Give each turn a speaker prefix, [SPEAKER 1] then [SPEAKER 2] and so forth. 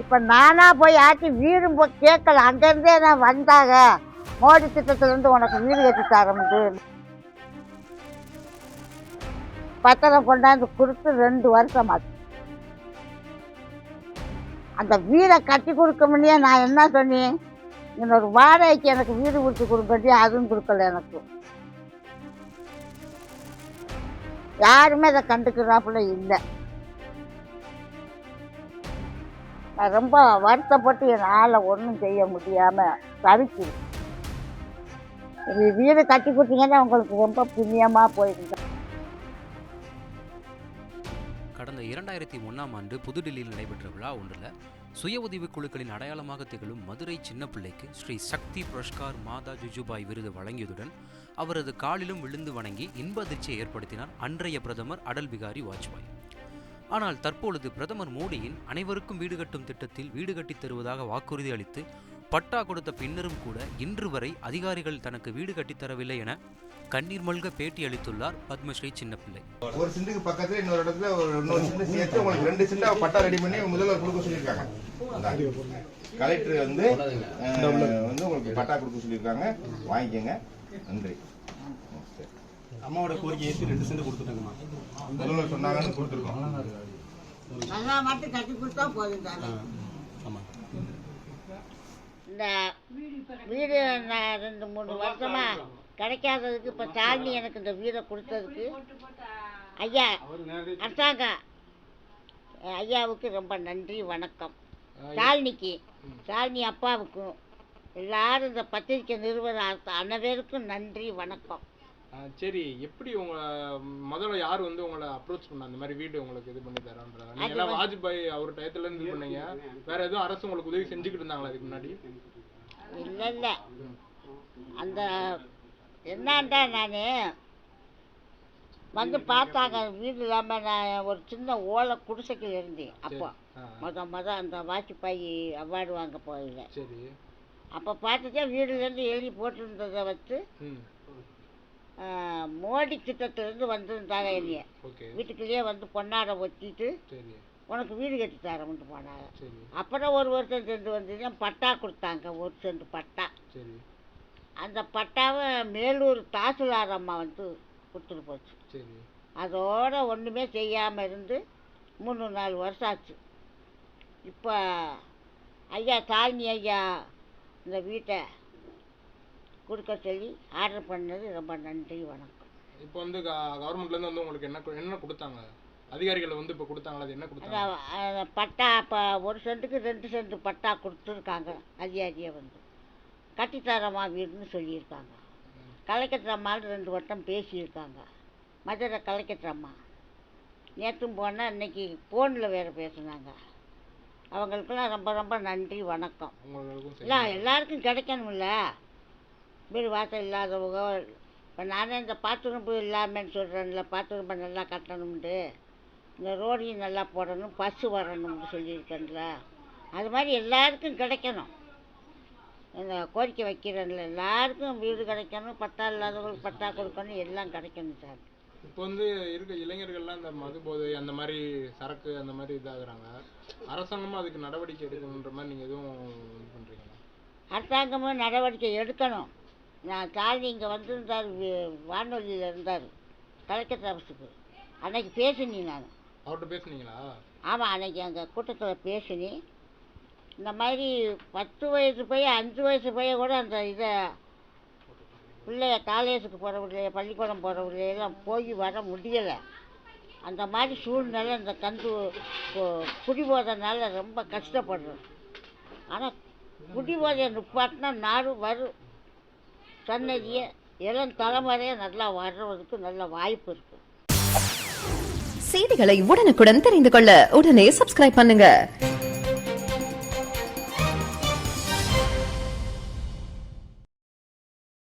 [SPEAKER 1] இப்போ நானாக போய் ஆட்சி வீடு கேட்கல, அங்கேருந்தே நான் வந்தாங்க. மோடி திட்டத்திலேருந்து உனக்கு வீடு கட்டி தரமுது பத்திரம் கொண்டாந்து கொடுத்து 2 வருஷம் ஆச்சு. அந்த வீடை கட்டி கொடுக்க முடியே நான் என்ன சொன்னேன், இன்னொரு வாடகைக்கு எனக்கு வீடு கொடுத்து கொடுக்கட்டி அதுவும் கொடுக்கல. எனக்கு யாருமே அதை கண்டுக்கிறாப்புல இல்லை. நான் ரொம்ப வருத்தப்பட்டு என்னால் ஒன்றும் செய்ய முடியாமல் தவிக்கிறேன். வீடு கட்டி கொடுத்தீங்கன்னா உங்களுக்கு ரொம்ப புண்ணியமாக போயிருந்தேன்.
[SPEAKER 2] கடந்த 2001ஆம் ஆண்டு புதுடில்லியில் நடைபெற்ற விழா ஒன்றில் சுய உதவிக் குழுக்களின் அடையாளமாக திகழும் மதுரை சின்ன பிள்ளைக்கு ஸ்ரீ சக்தி புரஸ்கார் மாதா ஜுஜுபாய் விருது வழங்கியதுடன் அவரது காலிலும் விழுந்து வணங்கி இன்ப அதிர்ச்சியை ஏற்படுத்தினார் அன்றைய பிரதமர் அடல் பிகாரி வாஜ்பாய். ஆனால் தற்பொழுது பிரதமர் மோடியின் அனைவருக்கும் வீடு கட்டும் திட்டத்தில் வீடு கட்டித் தருவதாக வாக்குறுதி அளித்து பட்டா கொடுத்த பின்னரும் கூட இன்று வரை அதிகாரிகள் தனக்கு வீடு கட்டித்தரவில்லை என கண்ணீர் மல்க பேட்டி அளித்துள்ளார் பத்மஸ்ரீ சின்னப்பிள்ளை.
[SPEAKER 3] ஒரு சிண்டுக்கு பக்கத்துல இன்னொரு இடத்துல இன்னொரு சிண்டு சேர்த்து உங்களுக்கு 2 சிண்டா பட்டா ரெடி பண்ணி முதல்வர் கொடுக்க சொல்லியிருக்காங்க. கலெக்டர் வந்து உங்களுக்கு பட்டா கொடுக்க சொல்லியிருக்காங்க, வாங்கிக்கோங்க. நன்றி.
[SPEAKER 4] அம்மாவோட கோரிக்கை ஏற்றி 2 சிண்டு கொடுத்துட்டாங்கம்மா.
[SPEAKER 3] முதல்வர் சொன்னாங்கன்னு கொடுத்துருக்கோம்.
[SPEAKER 1] நல்லா மட்டும் கட்டி கொடுத்தா போதும்.
[SPEAKER 4] ஆமாம்,
[SPEAKER 1] இந்த வீடு நான் 2-3 வருஷமா கிடைக்காததுக்கு இப்போ சாலினி எனக்கு இந்த வீடை கொடுத்ததுக்கு ஐயா அரசாங்கம் ஐயாவுக்கு ரொம்ப நன்றி வணக்கம். சாலினி அப்பாவுக்கும் எல்லாரும் இந்த பத்திரிக்கை நிறுவனர் அனைவருக்கும் நன்றி வணக்கம்.
[SPEAKER 5] சரி, எப்படி முதல்ல யார் வந்து உங்களை அப்ரோச் பண்ண அந்த மாதிரி வீடு உங்களுக்கு இது பண்ணி தரோன்றாங்க? நீங்க வாஜ்பாய் அவர் டயத்துல இருந்து இது பண்ணீங்க, வேற எதுவும் அரசு உங்களுக்கு உதவி செஞ்சுக்கிட்டு இருந்தாங்களா அதுக்கு முன்னாடி?
[SPEAKER 1] இல்லை அந்த என்னண்டா நான் வந்து பார்த்தாங்க வீடு இல்லாமல். நான் ஒரு சின்ன ஓலை குடிசைக்கில் இருந்தேன். அப்போ அந்த வாஜ்பாய் அவார்டு வாங்க போகல.
[SPEAKER 5] சரி, அப்போ
[SPEAKER 1] பார்த்துட்டே வீடுலேருந்து எழுதி போட்டிருந்ததை வச்சு மோடி திட்டத்திலேருந்து வந்திருந்தாங்க. என்னைய வீட்டுக்குள்ளேயே வந்து பொன்னாடை ஒட்டிட்டு உனக்கு வீடு கட்டி தரமுட்டு போனாங்க. அப்புறம் 1 வருஷம் சென்று வந்து பட்டா கொடுத்தாங்க, 1 சென்ட் பட்டா. அந்த பட்டாவை மேலூர் தாசில்தார் அம்மா வந்து கொடுத்துட்டு போச்சு. அதோட ஒன்றுமே செய்யாமல் இருந்து 3-4 வருஷம் ஆச்சு. இப்போ ஐயா சாலினி ஐயா இந்த வீட்டை கொடுக்க சொல்லி ஆர்டர் பண்ணது ரொம்ப நன்றி வணக்கம்.
[SPEAKER 5] இப்போ வந்து கவர்மெண்ட்லேருந்து வந்து உங்களுக்கு என்ன கொடுத்தாங்க? அதிகாரிகள் வந்து இப்போ கொடுத்தாங்களா? அது என்ன கொடுத்தாங்க?
[SPEAKER 1] பட்டா இப்போ 1 சென்ட்டுக்கு 2 சென்ட் பட்டா கொடுத்துருக்காங்க. அதிகாரியை வந்து கட்டித்தரமா வீடுன்னு சொல்லியிருக்காங்க. கலெக்டர் அம்மாவில் 2 வட்டம் பேசியிருக்காங்க. மதுரை கலெக்டர் அம்மா நேற்றும் போனால் இன்னைக்கு ஃபோனில் வேறு பேசுனாங்க. அவங்களுக்கெல்லாம் ரொம்ப ரொம்ப நன்றி வணக்கம். இல்லை எல்லாருக்கும் கிடைக்கணும்ல வீடு வாசல் இல்லாதவங்க. இப்போ நானே இந்த பாத்ரூம்பு இல்லாமன்னு சொல்கிறேன்ல, பாத்ரூம்பை நல்லா கட்டணும்ட்டு, இந்த ரோடையும் நல்லா போடணும், பஸ்ஸு வரணும்னு சொல்லியிருக்கேன்ல, அது மாதிரி எல்லாருக்கும் கிடைக்கணும். இந்த கோரிக்கை வைக்கிறேன்ல, எல்லாருக்கும் வீடு கிடைக்கணும், பட்டா இல்லாதவங்களுக்கு பட்டா கொடுக்கணும், எல்லாம் கிடைக்கணும் சார்.
[SPEAKER 5] இப்போ வந்து இருக்க இளைஞர்கள்லாம் இந்த மது போதை அந்த மாதிரி சரக்கு அந்த மாதிரி இதாகிறாங்க. அரசாங்கமும் அதுக்கு நடவடிக்கை எடுக்கணுன்ற மாதிரி நீங்கள் எதுவும் இது பண்ணுறீங்களா?
[SPEAKER 1] அரசாங்கமும் நடவடிக்கை எடுக்கணும். நான் சாலினி இங்கே வந்திருந்தார், வானொலியில் இருந்தார் கலெக்டர் ஆஃபீஸுக்கு. அன்னைக்கு பேசினேன் நான்.
[SPEAKER 5] அவர்கிட்ட பேசுனீங்களா?
[SPEAKER 1] ஆமாம், அன்னைக்கு அங்கே கூட்டத்தில் பேசினேன். இந்த மாதிரி 10 வயசு பையன் 5 வயசு பையன் கூட அந்த இதை பிள்ளைய காலேஜுக்கு போகிறவில்லையே, பள்ளிக்கூடம் போகிறவில்லையெல்லாம் போய் வர முடியலை. அந்த மாதிரி சூழ்நிலை இந்த குடிபோதனால ரொம்ப கஷ்டப்படுறோம். ஆனால் குடிபோதையை நிப்பாட்டினா நாடு வரும், சன்னதியை இளம் தலைமுறையை நல்லா வர்றதுக்கு நல்ல வாய்ப்பு இருக்கு.
[SPEAKER 6] செய்திகளை உடனுக்குடன் தெரிந்து கொள்ள உடனே சப்ஸ்கிரைப் பண்ணுங்க.